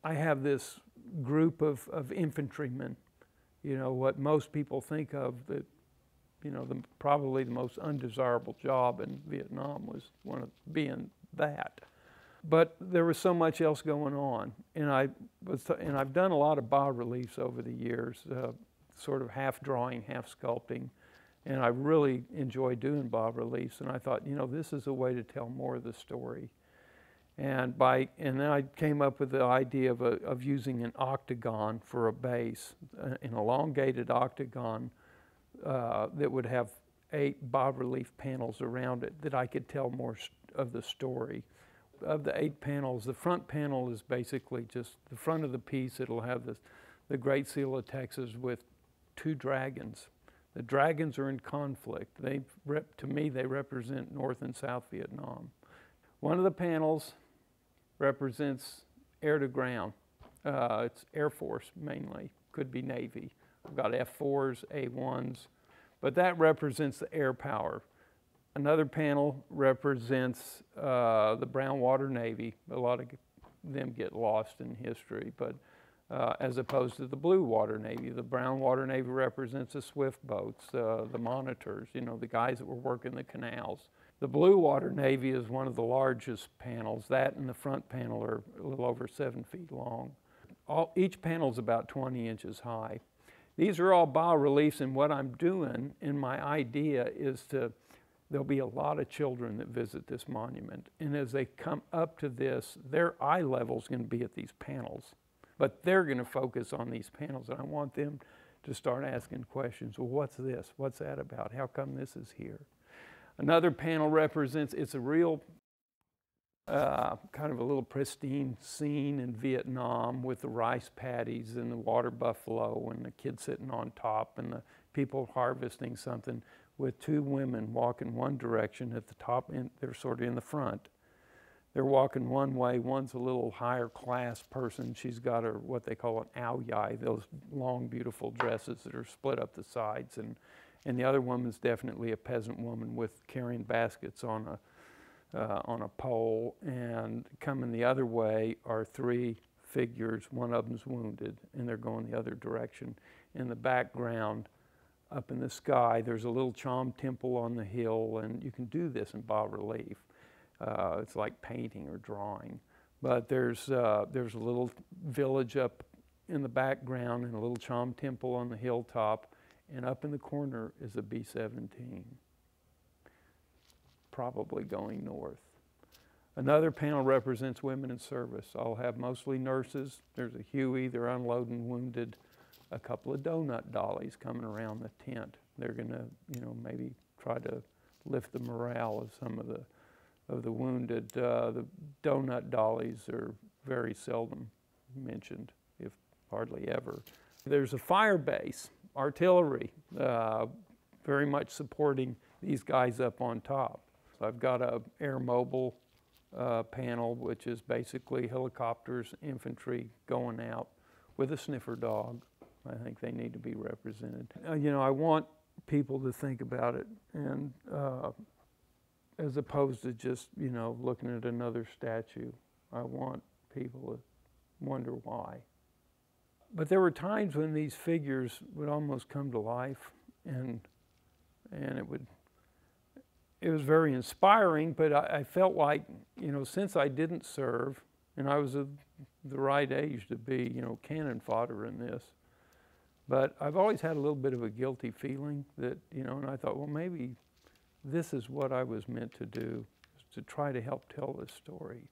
I have this group of infantrymen, you know, what most people think of that, you know, probably the most undesirable job in Vietnam was being that. But there was so much else going on, and I've done a lot of bas-reliefs over the years, sort of half drawing, half sculpting, and I really enjoy doing bas-reliefs. And I thought, you know, this is a way to tell more of the story. And then I came up with the idea of using an octagon for a base, an elongated octagon that would have 8 bas-relief panels around it that I could tell more of the story. Of the 8 panels, the front panel is basically just the front of the piece. It'll have the Great Seal of Texas with 2 dragons. The dragons are in conflict. To me, they represent North and South Vietnam. One of the panels represents air to ground. It's Air Force mainly, could be Navy. I've got F-4s, A-1s, but that represents the air power. Another panel represents the Brown Water Navy. A lot of them get lost in history, but as opposed to the Blue Water Navy. The Brown Water Navy represents the swift boats, the monitors, you know, the guys that were working the canals. The Blue Water Navy is one of the largest panels. That and the front panel are a little over 7 feet long. Each panel is about 20 inches high. These are all bas-reliefs, and what I'm doing in my idea is there'll be a lot of children that visit this monument, and as they come up to this, their eye level is going to be at these panels, but they're going to focus on these panels, and I want them to start asking questions. Well, what's this? What's that about? How come this is here? Another panel represents, it's a real kind of a little pristine scene in Vietnam with the rice paddies and the water buffalo and the kid sitting on top and the people harvesting something, with 2 women walking one direction at the top, and they're sort of in the front. They're walking one way. One's a little higher class person. She's got her, what they call an ao yai, those long, beautiful dresses that are split up the sides. And the other woman's definitely a peasant woman with carrying baskets on a pole. And coming the other way are 3 figures. One of them's wounded, and they're going the other direction. In the background, up in the sky, there's a little Cham temple on the hill, and you can do this in bas-relief. It's like painting or drawing. But there's a little village up in the background and a little Cham temple on the hilltop, and up in the corner is a B-17, probably going north. Another panel represents women in service. I'll have mostly nurses. There's a Huey, they're unloading wounded. A couple of donut dollies coming around the tent. They're going to, you know, maybe try to lift the morale of some of the wounded. The donut dollies are very seldom mentioned, if hardly ever. There's a fire base, artillery, very much supporting these guys up on top. So I've got a air mobile panel, which is basically helicopters, infantry going out with a sniffer dog. I think they need to be represented. You know, I want people to think about it, and as opposed to just, you know, looking at another statue. I want people to wonder why. But there were times when these figures would almost come to life, and it was very inspiring, but I felt like, you know, since I didn't serve, and I was the right age to be, you know, cannon fodder in this, but I've always had a little bit of a guilty feeling that, you know, and I thought, well, maybe this is what I was meant to do, is to try to help tell this story.